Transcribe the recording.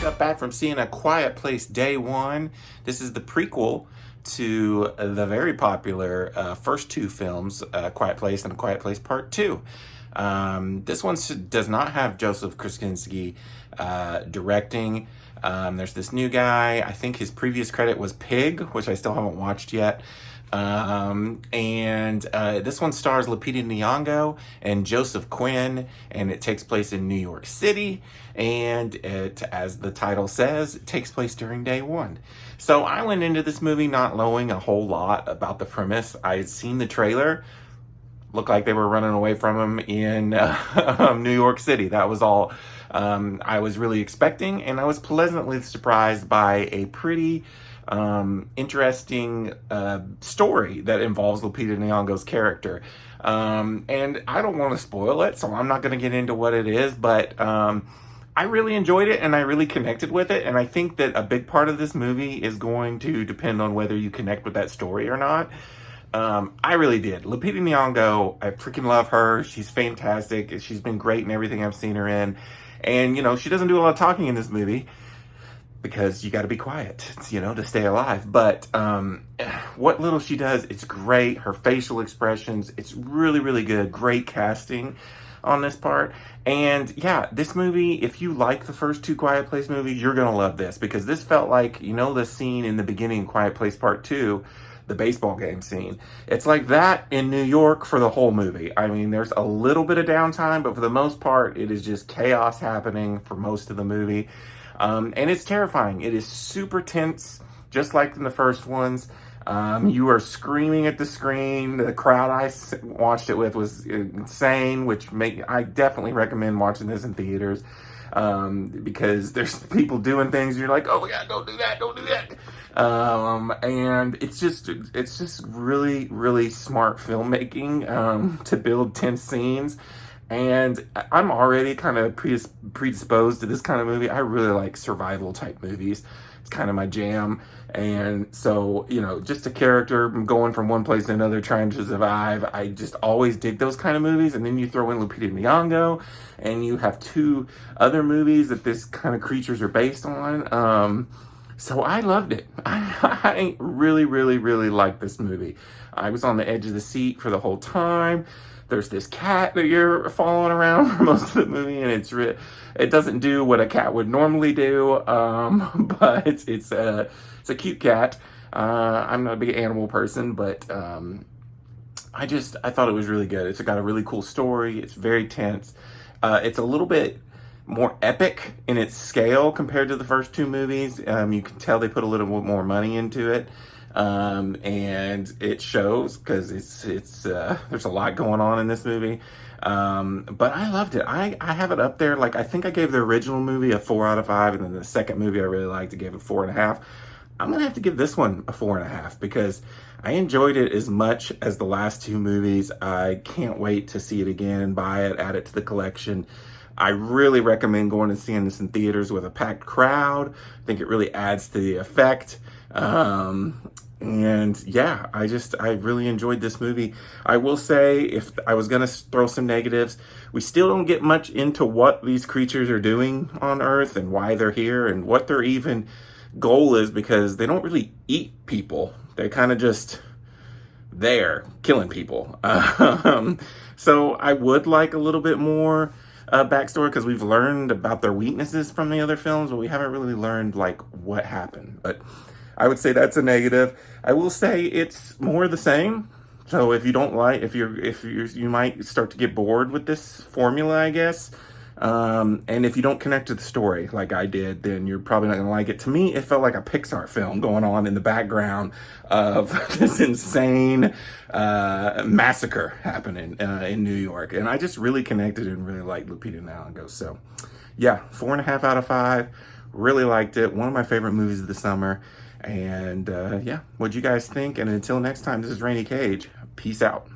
got back from seeing A Quiet Place Day One. This is the prequel to the very popular first two films, Quiet Place and A Quiet Place Part Two. This one does not have Joseph Kosinski directing. There's this new guy. I think his previous credit was Pig, which I still haven't watched yet. This one stars Lupita Nyong'o and Joseph Quinn, and it takes place in New York City, and it, as the title says, it takes place during day one. So I went into this movie not knowing a whole lot about the premise. I had seen the trailer. Looked like they were running away from him in New York City. That was all I was really expecting, and I was pleasantly surprised by a pretty interesting story that involves Lupita Nyong'o's character. And I don't want to spoil it, so I'm not going to get into what it is, but I really enjoyed it and I really connected with it. And I think that a big part of this movie is going to depend on whether you connect with that story or not. I really did. Lupita Nyong'o, I freaking love her. She's fantastic. She's been great in everything I've seen her in. And, you know, she doesn't do a lot of talking in this movie because you got to be quiet, to stay alive. But what little she does, it's great. Her facial expressions, it's really, really good. Great casting on this part. And yeah, this movie, if you like the first two Quiet Place movies, you're going to love this, because this felt like, the scene in the beginning of Quiet Place Part 2, the baseball game scene. It's like that in New York for the whole movie. I mean, there's a little bit of downtime, but for the most part, it is just chaos happening for most of the movie. And it's terrifying. It is super tense, just like in the first ones. You are screaming at the screen. The crowd I watched it with was insane, I definitely recommend watching this in theaters. Because there's people doing things, you're like, oh my God, don't do that, don't do that. And it's just really, really smart filmmaking, to build tense scenes. And I'm already kind of predisposed to this kind of movie. I really like survival type movies. It's kind of my jam. And so, just a character going from one place to another trying to survive. I just always dig those kind of movies. And then you throw in Lupita Nyong'o, and you have two other movies that this kind of creatures are based on. So I loved it. I really, really, really liked this movie. I was on the edge of the seat for the whole time. There's this cat that you're following around for most of the movie, and it doesn't do what a cat would normally do, but it's a cute cat. I'm not a big animal person, but I thought it was really good. It's got a really cool story. It's very tense. It's a little bit more epic in its scale compared to the first two movies. You can tell they put a little bit more money into it. And it shows, because there's a lot going on in this movie. But I loved it. I have it up there. Like, I think I gave the original movie a 4 out of 5, and then the second movie I really liked, I gave it 4.5. I'm gonna have to give this one a 4.5 because I enjoyed it as much as the last two movies. I can't wait to see it again, buy it, add it to the collection. I really recommend going and seeing this in theaters with a packed crowd. I think it really adds to the effect. And yeah, I really enjoyed this movie. I will say, if I was going to throw some negatives, we still don't get much into what these creatures are doing on Earth and why they're here and what their even goal is, because they don't really eat people. They're kind of just there killing people. So I would like a little bit more backstory, because we've learned about their weaknesses from the other films, but we haven't really learned like what happened. But I would say that's a negative. I will say it's more the same. So if you don't like, you might start to get bored with this formula, I guess. And if you don't connect to the story like I did, then you're probably not gonna like it. To me, it felt like a Pixar film going on in the background of this insane massacre happening in New York. And I just really connected and really liked Lupita Nyong'o. So yeah, 4.5 out of 5. Really liked it. One of my favorite movies of the summer. And yeah, what'd you guys think? And until next time, this is Rainy Cage. Peace out.